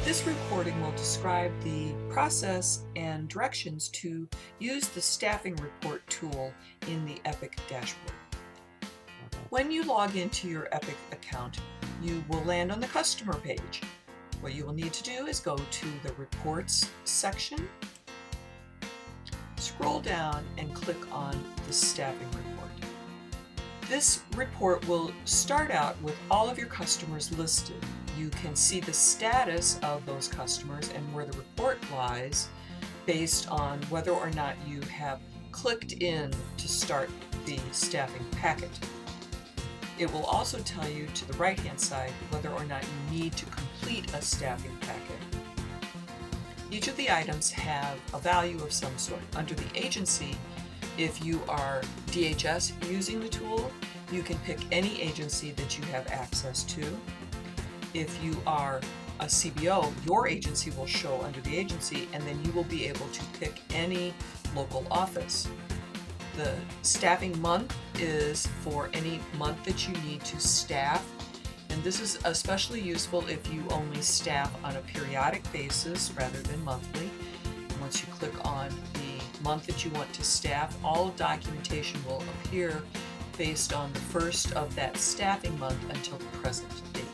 This recording will describe the process and directions to use the staffing report tool in the Epic dashboard. When you log into your Epic account, you will land on the customer page. What you will need to do is go to the reports section, scroll down and click on the staffing report. This report will start out with all of your customers listed. You can see the status of those customers and where the report lies based on whether or not you have clicked in to start the staffing packet. It will also tell you to the right-hand side whether or not you need to complete a staffing packet. Each of the items have a value of some sort. Under the agency, if you are DHS using the tool, you can pick any agency that you have access to. If you are a CBO, your agency will show under the agency, and then you will be able to pick any local office. The staffing month is for any month that you need to staff, and this is especially useful if you only staff on a periodic basis rather than monthly. Once you click on the month that you want to staff, all documentation will appear based on the first of that staffing month until the present date.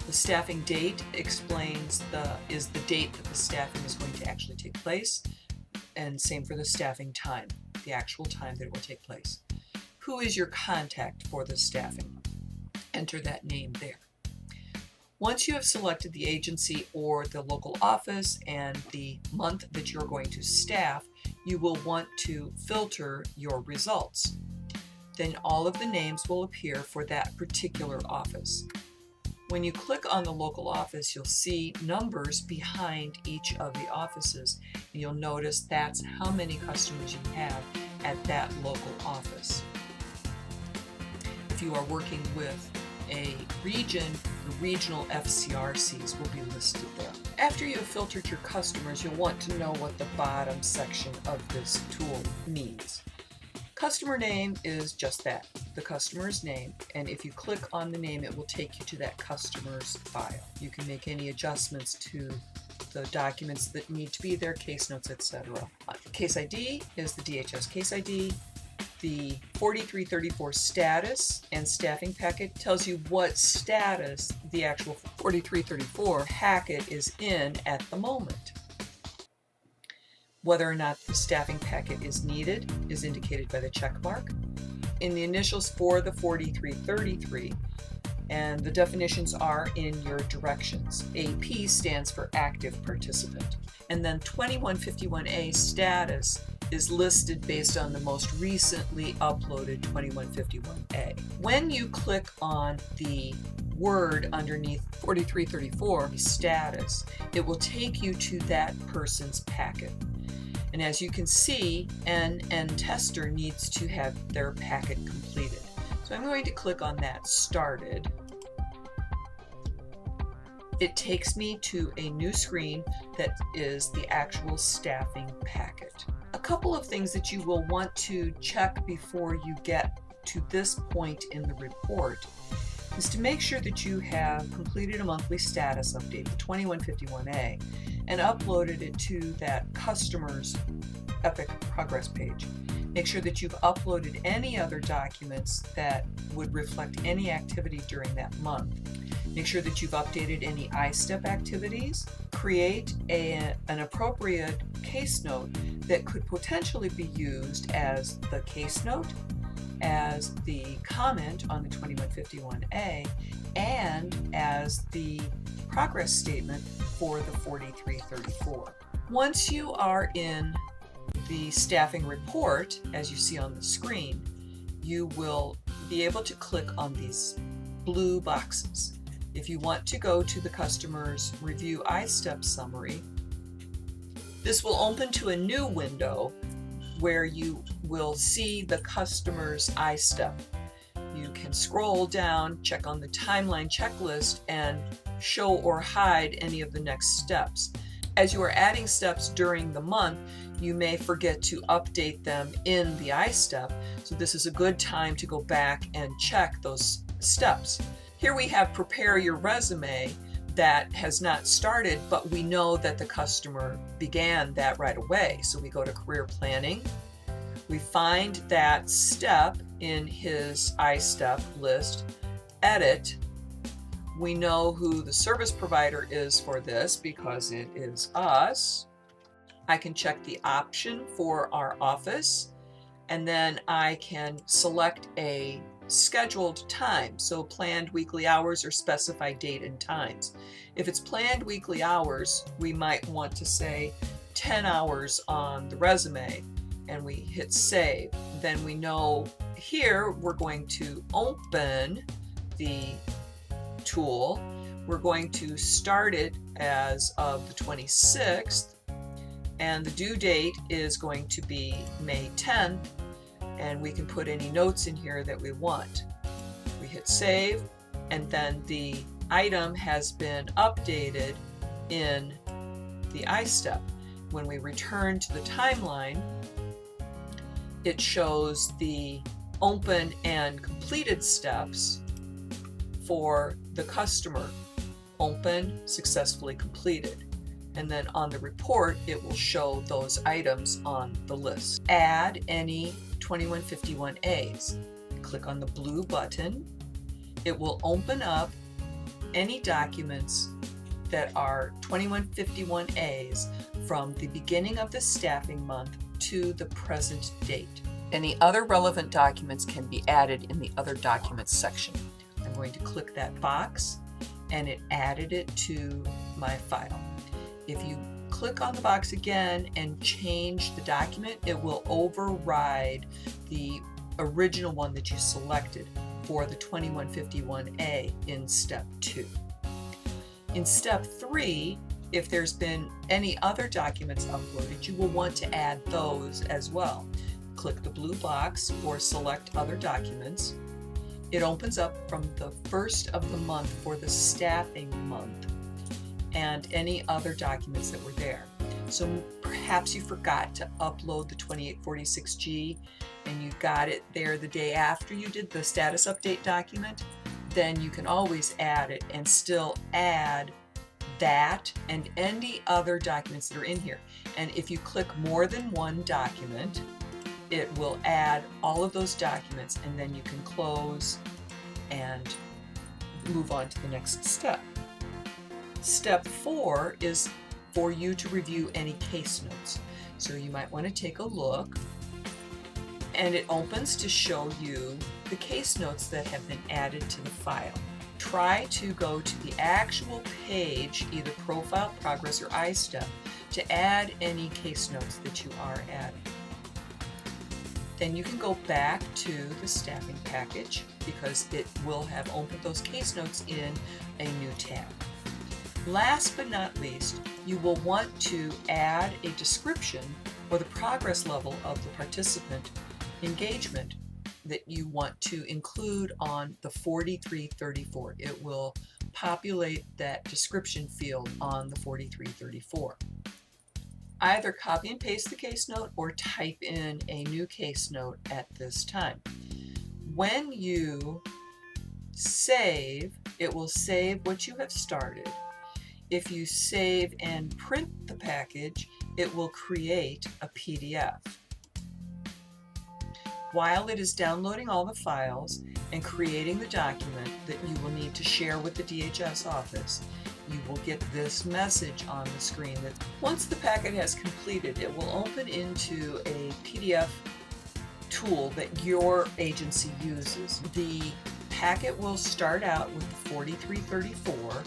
The staffing date explains is the date that the staffing is going to actually take place, and same for the staffing time, the actual time that it will take place. Who is your contact for the staffing? Enter that name there. Once you have selected the agency or the local office and the month that you're going to staff, you will want to filter your results. Then all of the names will appear for that particular office. When you click on the local office, you'll see numbers behind each of the offices. And you'll notice that's how many customers you have at that local office. If you are working with a region, the regional FCRCs will be listed there. After you have filtered your customers, you'll want to know what the bottom section of this tool means. Customer name is just that, the customer's name, and if you click on the name, it will take you to that customer's file. You can make any adjustments to the documents that need to be there, case notes, etc. Case ID is the DHS case ID. The 4334 status and staffing packet tells you what status the actual 4334 packet is in at the moment. Whether or not the staffing packet is needed is indicated by the check mark. In the initials for the 4333, and the definitions are in your directions. AP stands for active participant. And then 2151A status is listed based on the most recently uploaded 2151A. When you click on the word underneath 4334 status, it will take you to that person's packet. And as you can see, an tester needs to have their packet completed. So I'm going to click on that started. It takes me to a new screen that is the actual staffing packet. A couple of things that you will want to check before you get to this point in the report is to make sure that you have completed a monthly status update, the 2151A, and uploaded it to that customer's Epic progress page. Make sure that you've uploaded any other documents that would reflect any activity during that month. Make sure that you've updated any I-STEP activities. Create an appropriate case note that could potentially be used as the case note, as the comment on the 2151A, and as the progress statement for the 4334. Once you are in the staffing report, as you see on the screen, you will be able to click on these blue boxes. If you want to go to the customer's review I-STEP summary, this will open to a new window where you will see the customer's I-STEP. You can scroll down, check on the timeline checklist, and show or hide any of the next steps. As you are adding steps during the month, you may forget to update them in the I-STEP, so this is a good time to go back and check those steps. Here we have prepare your resume. that has not started, but we know that the customer began that right away. So we go to career planning. We find that step in his iStep list, edit. We know who the service provider is for this because it is us. I can check the option for our office, and then I can select a scheduled time, so planned weekly hours or specify date and times. If it's planned weekly hours, we might want to say 10 hours on the resume, and we hit save. Then we know here we're going to open the tool. We're going to start it as of the 26th, and the due date is going to be May 10th, and we can put any notes in here that we want. We hit save, and then the item has been updated in the iStep. When we return to the timeline, it shows the open and completed steps for the customer. Open, successfully completed. And then on the report, it will show those items on the list. Add any 2151As. Click on the blue button. It will open up any documents that are 2151As from the beginning of the staffing month to the present date. Any other relevant documents can be added in the Other Documents section. I'm going to click that box, and it added it to my file. If you click on the box again and change the document, it will override the original one that you selected for the 2151A in step 2. In step 3, if there's been any other documents uploaded, you will want to add those as well. Click the blue box or select Other Documents. It opens up from the first of the month for the staffing month and any other documents that were there. So perhaps you forgot to upload the 2846G and you got it there the day after you did the status update document, then you can always add it and still add that and any other documents that are in here. And if you click more than one document, it will add all of those documents, and then you can close and move on to the next step. Step 4 is for you to review any case notes. So you might want to take a look, and it opens to show you the case notes that have been added to the file. Try to go to the actual page, either Profile, Progress, or iStep, to add any case notes that you are adding. Then you can go back to the staffing package because it will have opened those case notes in a new tab. Last but not least, you will want to add a description or the progress level of the participant engagement that you want to include on the 4334. It will populate that description field on the 4334. Either copy and paste the case note or type in a new case note at this time. When you save, it will save what you have started. If you save and print the package, it will create a PDF. While it is downloading all the files and creating the document that you will need to share with the DHS office, you will get this message on the screen that once the packet has completed, it will open into a PDF tool that your agency uses. The packet will start out with the 4334,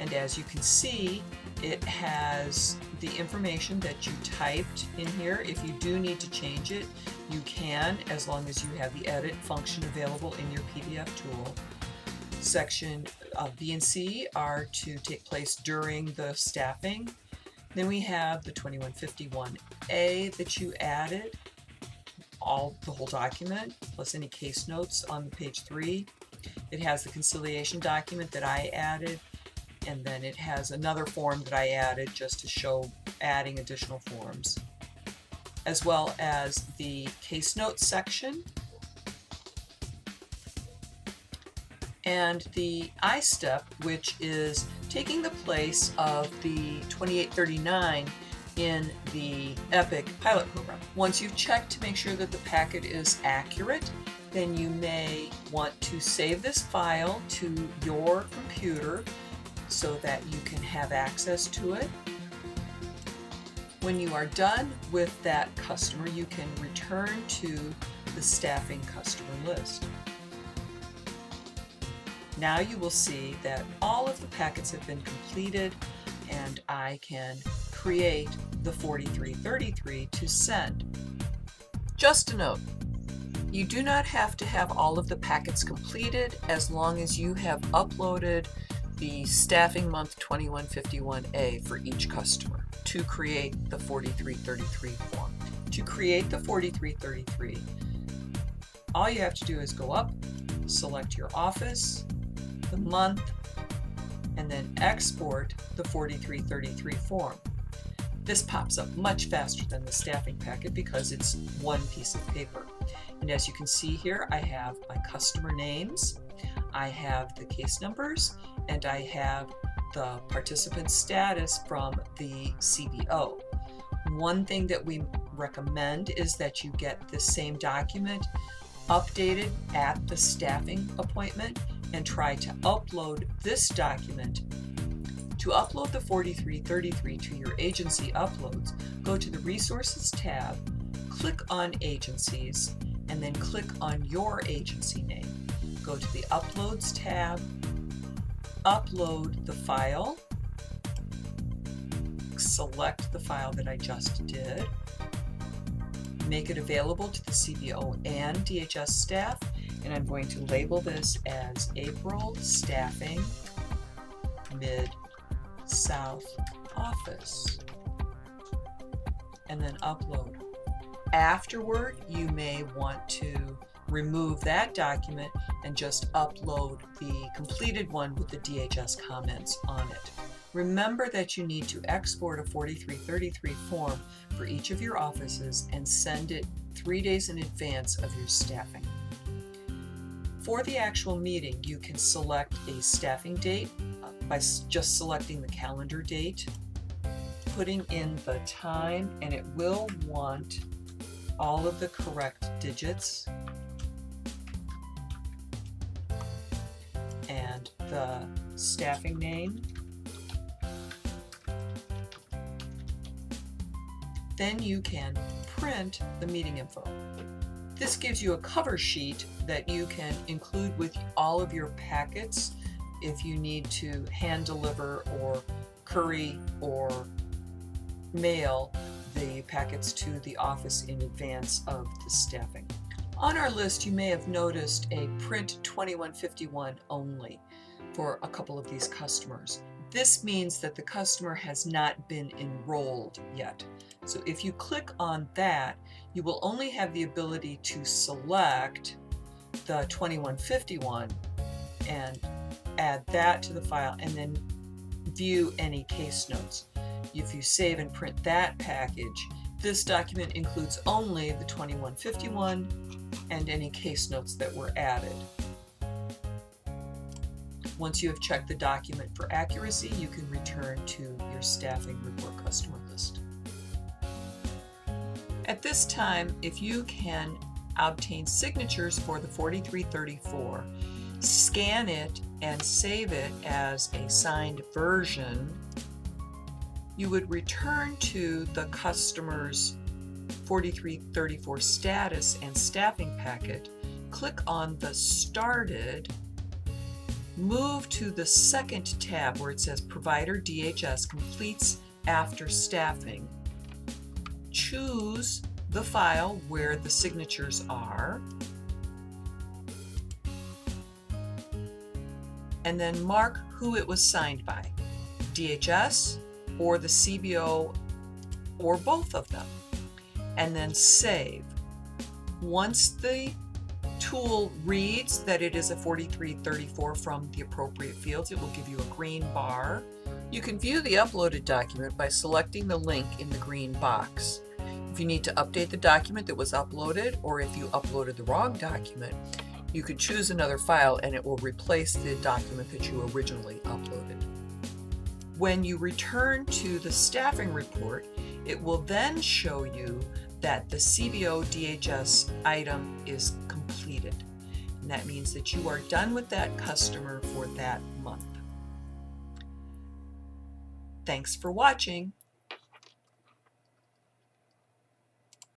and as you can see, it has the information that you typed in here. If you do need to change it, you can, as long as you have the edit function available in your PDF tool. Section B and C are to take place during the staffing. Then we have the 2151A that you added, the whole document, plus any case notes on page 3. It has the conciliation document that I added, and then it has another form that I added just to show adding additional forms, as well as the case notes section and the I step, which is taking the place of the 2839 in the EPIC pilot program. Once you've checked to make sure that the packet is accurate, then you may want to save this file to your computer so that you can have access to it. When you are done with that customer, you can return to the staffing customer list. Now you will see that all of the packets have been completed, and I can create the 4333 to send. Just a note, you do not have to have all of the packets completed as long as you have uploaded the staffing month 2151A for each customer to create the 4333 form. To create the 4333, all you have to do is go up, select your office, the month, and then export the 4333 form. This pops up much faster than the staffing packet because it's one piece of paper. And as you can see here, I have my customer names, I have the case numbers, and I have the participant status from the CBO. One thing that we recommend is that you get the same document updated at the staffing appointment and try to upload this document. To upload the 4333 to your agency uploads, go to the Resources tab, click on Agencies, and then click on your agency name. Go to the Uploads tab, upload the file, select the file that I just did, make it available to the CBO and DHS staff, and I'm going to label this as April Staffing Mid-South Office, and then upload. Afterward, you may want to remove that document and just upload the completed one with the DHS comments on it. Remember that you need to export a 4333 form for each of your offices and send it 3 days in advance of your staffing. For the actual meeting, you can select a staffing date by just selecting the calendar date, putting in the time, and it will want all of the correct digits and the staffing name. Then you can print the meeting info. This gives you a cover sheet that you can include with all of your packets if you need to hand deliver or courier or mail the packets to the office in advance of the staffing. On our list, you may have noticed a print 2151 only for a couple of these customers. This means that the customer has not been enrolled yet. So if you click on that, you will only have the ability to select the 2151 and add that to the file and then view any case notes. If you save and print that package, this document includes only the 2151 and any case notes that were added. Once you have checked the document for accuracy, you can return to your staffing report customer list. At this time, if you can obtain signatures for the 4334, scan it and save it as a signed version, you would return to the customer's 4334 status and staffing packet, click on the Started, move to the second tab where it says Provider DHS completes after staffing. Choose the file where the signatures are, and then mark who it was signed by, DHS or the CBO or both of them, and then save. Once the tool reads that it is a 4334 from the appropriate fields, it will give you a green bar. You can view the uploaded document by selecting the link in the green box. If you need to update the document that was uploaded, or if you uploaded the wrong document, You could choose another file and it will replace the document that you originally uploaded. When you return to the staffing report, it will then show you that the CBO DHS item is completed. And that means that you are done with that customer for that month. Thanks for watching.